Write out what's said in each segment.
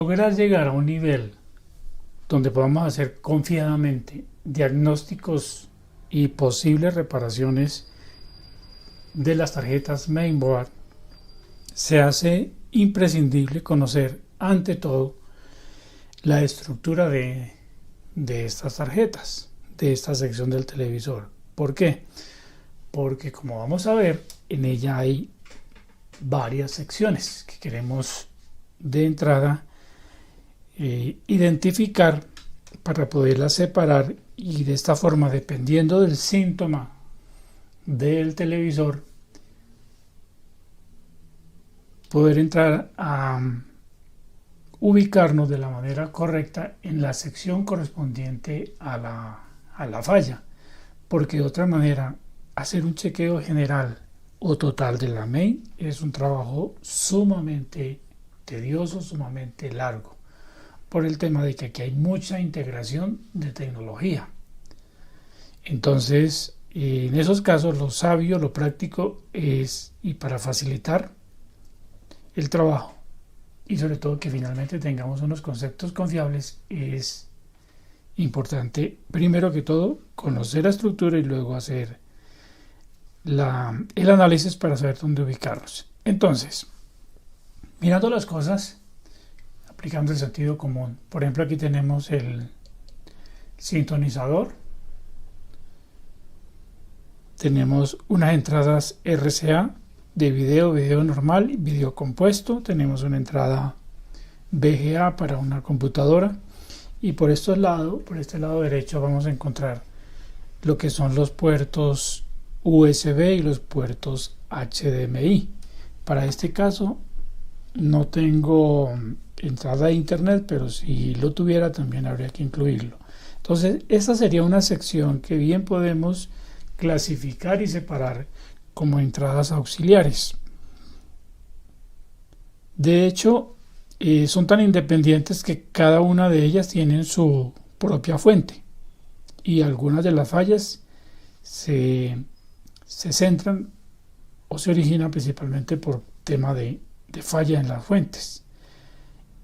lograr llegar a un nivel donde podamos hacer confiadamente diagnósticos y posibles reparaciones de las tarjetas mainboard, se hace imprescindible conocer ante todo la estructura de estas tarjetas, de esta sección del televisor. ¿Por qué? Porque como vamos a ver, en ella hay varias secciones que queremos de entrada identificar para poderlas separar y de esta forma, dependiendo del síntoma del televisor, poder entrar a ubicarnos de la manera correcta en la sección correspondiente a la falla, porque de otra manera hacer un chequeo general o total de la main es un trabajo sumamente tedioso, sumamente largo, por el tema de que aquí hay mucha integración de tecnología. Entonces, en esos casos, lo sabio, lo práctico es, y para facilitar el trabajo, y sobre todo que finalmente tengamos unos conceptos confiables, es importante, primero que todo, conocer la estructura y luego hacer el análisis para saber dónde ubicarnos. Entonces, mirando las cosas, aplicando el sentido común, por ejemplo, aquí tenemos el sintonizador, tenemos unas entradas RCA de video normal, video compuesto, tenemos una entrada VGA para una computadora, y por este lado derecho vamos a encontrar lo que son los puertos USB y los puertos HDMI. Para este caso no tengo entrada a internet, pero si lo tuviera también habría que incluirlo. Entonces esta sería una sección que bien podemos clasificar y separar como entradas auxiliares. De hecho, son tan independientes que cada una de ellas tienen su propia fuente, y algunas de las fallas se centran o se originan principalmente por tema de falla en las fuentes.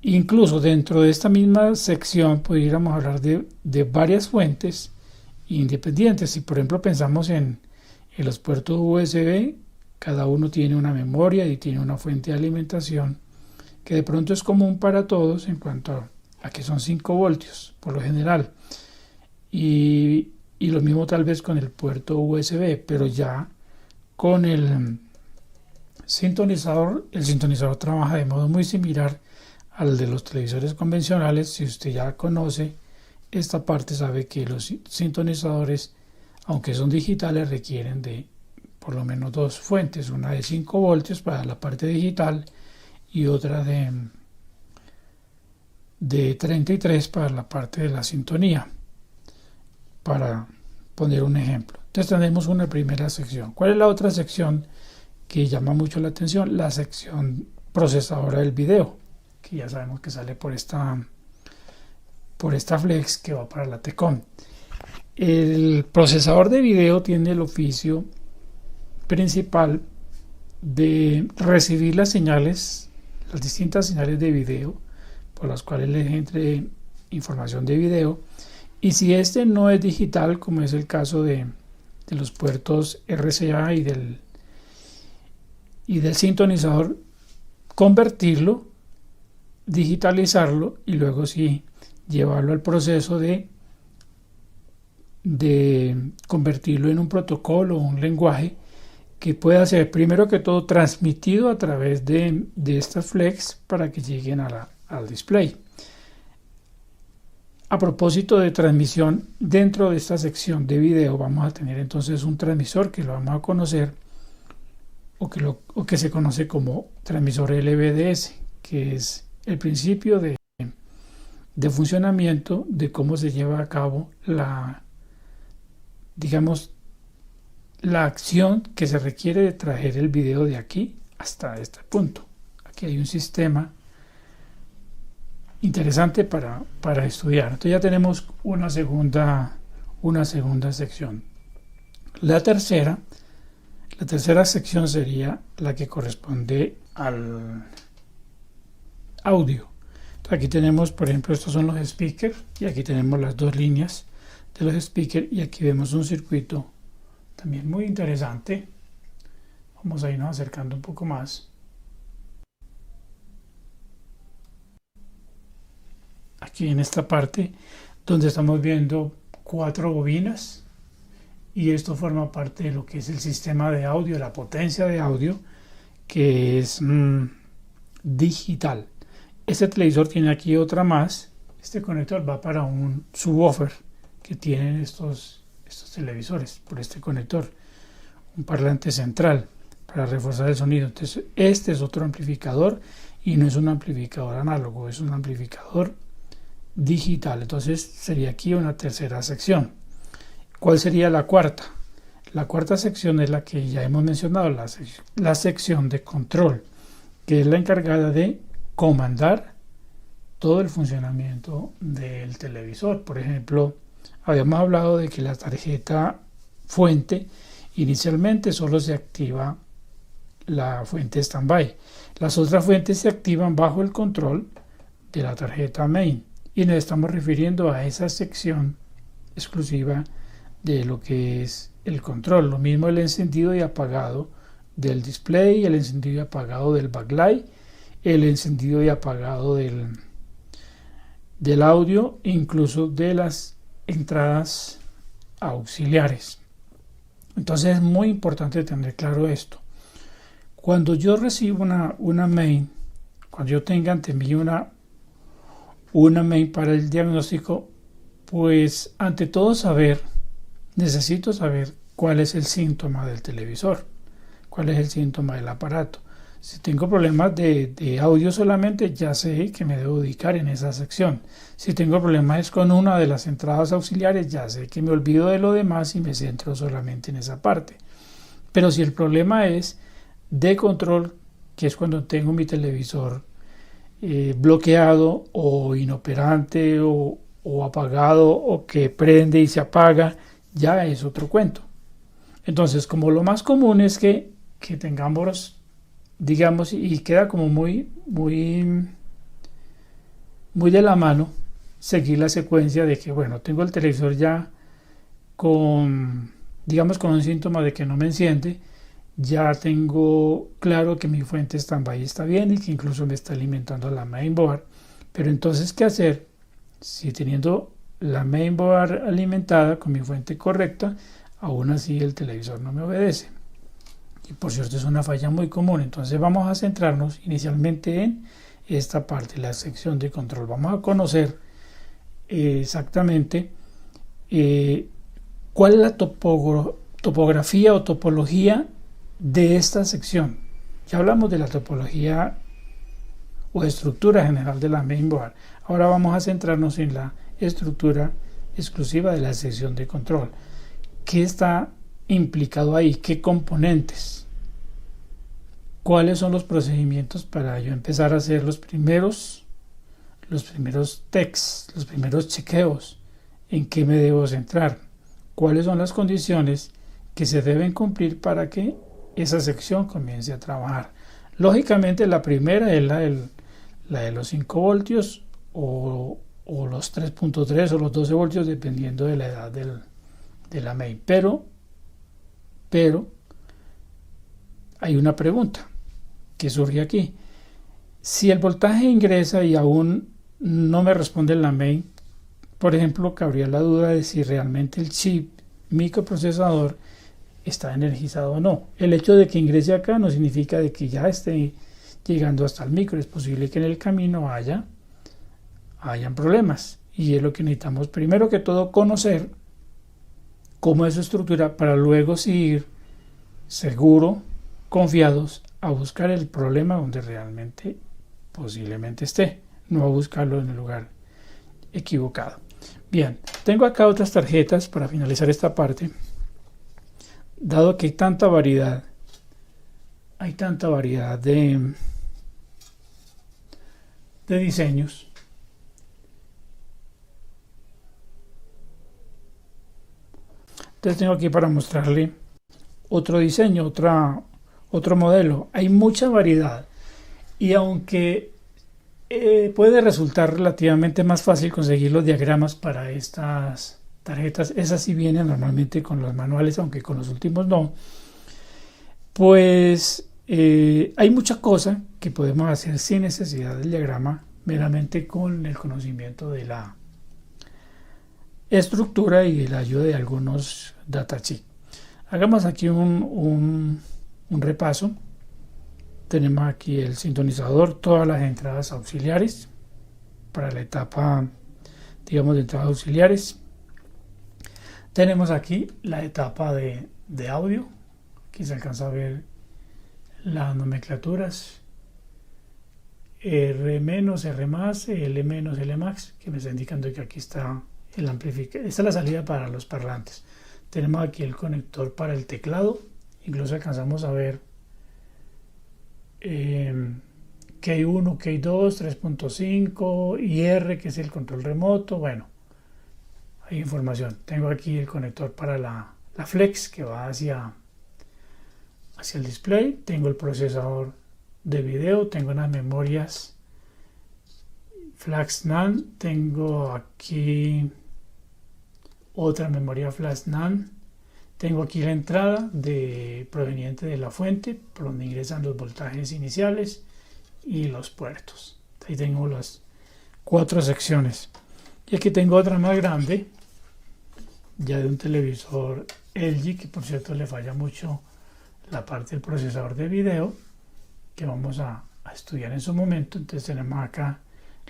Incluso dentro de esta misma sección pudiéramos hablar de varias fuentes independientes. Si por ejemplo pensamos en los puertos USB, cada uno tiene una memoria y tiene una fuente de alimentación que de pronto es común para todos en cuanto a que son 5 voltios por lo general, y lo mismo tal vez con el puerto USB, pero ya con el sintonizador trabaja de modo muy similar al de los televisores convencionales. Si usted ya conoce esta parte, sabe que los sintonizadores, aunque son digitales, requieren de por lo menos 2 fuentes, una de 5 voltios para la parte digital y otra de 33 para la parte de la sintonía, para poner un ejemplo. Entonces tenemos una primera sección. ¿Cuál es la otra sección que llama mucho la atención? La sección procesadora del video, que ya sabemos que sale por esta flex que va para la TCON. El procesador de video tiene el oficio principal de recibir las distintas señales de video por las cuales les entre información de video, y si este no es digital, como es el caso de los puertos RCA y del sintonizador, convertirlo, digitalizarlo y luego sí llevarlo al proceso de convertirlo en un protocolo o un lenguaje que pueda ser primero que todo transmitido a través de estas flex para que lleguen al display. A propósito de transmisión, dentro de esta sección de video vamos a tener entonces un transmisor que lo vamos a conocer o que se conoce como transmisor LVDS, que es el principio de funcionamiento de cómo se lleva a cabo la acción que se requiere de traer el video de aquí hasta este punto. Aquí hay un sistema interesante para estudiar. Entonces ya tenemos una segunda sección. La tercera sección sería la que corresponde al audio. Aquí tenemos, por ejemplo, estos son los speakers y aquí tenemos las dos líneas de los speakers y aquí vemos un circuito también muy interesante. Vamos a irnos acercando un poco más. Aquí en esta parte donde estamos viendo 4 bobinas y esto forma parte de lo que es el sistema de audio, la potencia de audio, que es digital. Este televisor tiene aquí otra más. Este conector va para un subwoofer que tienen estos televisores por este conector, un parlante central para reforzar el sonido. Entonces este es otro amplificador y no es un amplificador análogo, es un amplificador digital. Entonces sería aquí una tercera sección. ¿Cuál sería la cuarta? La cuarta sección es la que ya hemos mencionado, la sección de control, que es la encargada de comandar todo el funcionamiento del televisor. Por ejemplo, habíamos hablado de que la tarjeta fuente inicialmente solo se activa la fuente standby. Las otras fuentes se activan bajo el control de la tarjeta main y nos estamos refiriendo a esa sección exclusiva de lo que es el control. Lo mismo el encendido y apagado del display, el encendido y apagado del backlight, el encendido y apagado del audio, incluso de las entradas auxiliares. Entonces es muy importante tener claro esto. Cuando yo recibo una main, cuando yo tenga ante mí una main para el diagnóstico, pues ante todo necesito saber cuál es el síntoma del televisor, cuál es el síntoma del aparato. Si tengo problemas de audio solamente, ya sé que me debo ubicar en esa sección. Si tengo problemas con una de las entradas auxiliares, ya sé que me olvido de lo demás y me centro solamente en esa parte. Pero si el problema es de control, que es cuando tengo mi televisor bloqueado o inoperante o apagado o que prende y se apaga, ya es otro cuento. Entonces, como lo más común es que tengamos, digamos, y queda como muy de la mano seguir la secuencia de que, bueno, tengo el televisor ya con un síntoma de que no me enciende, ya tengo claro que mi fuente standby está bien y que incluso me está alimentando la mainboard. Pero entonces, ¿qué hacer? Si teniendo la mainboard alimentada con mi fuente correcta, aún así el televisor no me obedece. Y por cierto, es una falla muy común. Entonces vamos a centrarnos inicialmente en esta parte, la sección de control. Vamos a conocer exactamente cuál es la topografía o topología de esta sección. Ya hablamos de la topología o estructura general de la mainboard. Ahora vamos a centrarnos en la estructura exclusiva de la sección de control. ¿Qué está implicado ahí? ¿Qué componentes? ¿Cuáles son los procedimientos para yo empezar a hacer los primeros tests, los primeros chequeos? ¿En qué me debo centrar? ¿Cuáles son las condiciones que se deben cumplir para que esa sección comience a trabajar? Lógicamente, la primera es la de los 5 voltios o los 3.3 o los 12 voltios, dependiendo de la edad de la main. Pero hay una pregunta que surge aquí. Si el voltaje ingresa y aún no me responde la main, por ejemplo, cabría la duda de si realmente el chip microprocesador está energizado o no. El hecho de que ingrese acá no significa de que ya esté llegando hasta el micro. Es posible que en el camino hayan problemas, y es lo que necesitamos primero que todo conocer cómo es su estructura para luego seguir seguro, confiados a buscar el problema donde realmente posiblemente esté, no a buscarlo en el lugar equivocado. Bien, tengo acá otras tarjetas para finalizar esta parte. Dado que hay tanta variedad de diseños, entonces tengo aquí para mostrarle otro diseño, otro modelo. Hay mucha variedad, y aunque puede resultar relativamente más fácil conseguir los diagramas para estas tarjetas. Esas sí vienen normalmente con los manuales, aunque con los últimos no. Pues hay mucha cosa que podemos hacer sin necesidad del diagrama, meramente con el conocimiento de la estructura y la ayuda de algunos datasheets. Hagamos aquí un repaso. Tenemos aquí el sintonizador, todas las entradas auxiliares para la etapa, digamos, de entradas auxiliares. Tenemos aquí la etapa de audio. Aquí se alcanza a ver las nomenclaturas R-, R+, L-, L-max, que me está indicando que aquí está el amplificador. Esta es la salida para los parlantes. Tenemos aquí el conector para el teclado. Incluso alcanzamos a ver K1, K2, 3.5 y R, que es el control remoto. Bueno, hay información. Tengo aquí el conector para la flex, que va hacia el display. Tengo el procesador de video. Tengo unas memorias flash NAND. Tengo aquí otra memoria flash NAND. Tengo aquí la entrada proveniente de la fuente, por donde ingresan los voltajes iniciales y los puertos. Ahí tengo las 4 secciones. Y aquí tengo otra más grande, ya de un televisor LG, que por cierto le falla mucho la parte del procesador de video, que vamos a estudiar en su momento. Entonces tenemos acá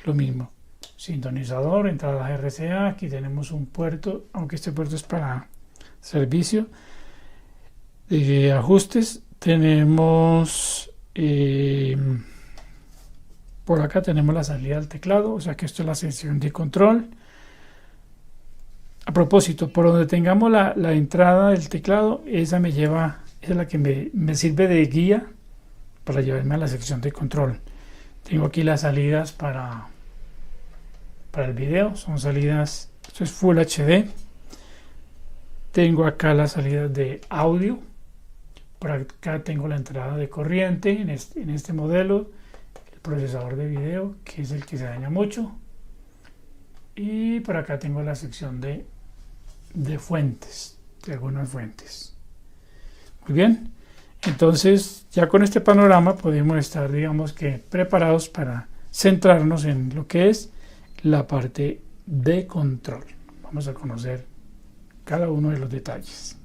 lo mismo. Sintonizador, entrada RCA. Aquí tenemos un puerto, aunque este puerto es para servicio de ajustes. Tenemos por acá tenemos la salida del teclado, o sea que esto es la sección de control. A propósito, por donde tengamos la entrada del teclado, esa es la que me sirve de guía para llevarme a la sección de control. Tengo aquí las salidas para el video, son salidas, esto es Full HD. Tengo acá las salidas de audio. Por acá tengo la entrada de corriente en este modelo. El procesador de video, que es el que se daña mucho. Y por acá tengo la sección de fuentes, de algunas fuentes. Muy bien. Entonces, ya con este panorama podemos estar, digamos que, preparados para centrarnos en lo que es la parte de control. Vamos a conocer cada uno de los detalles.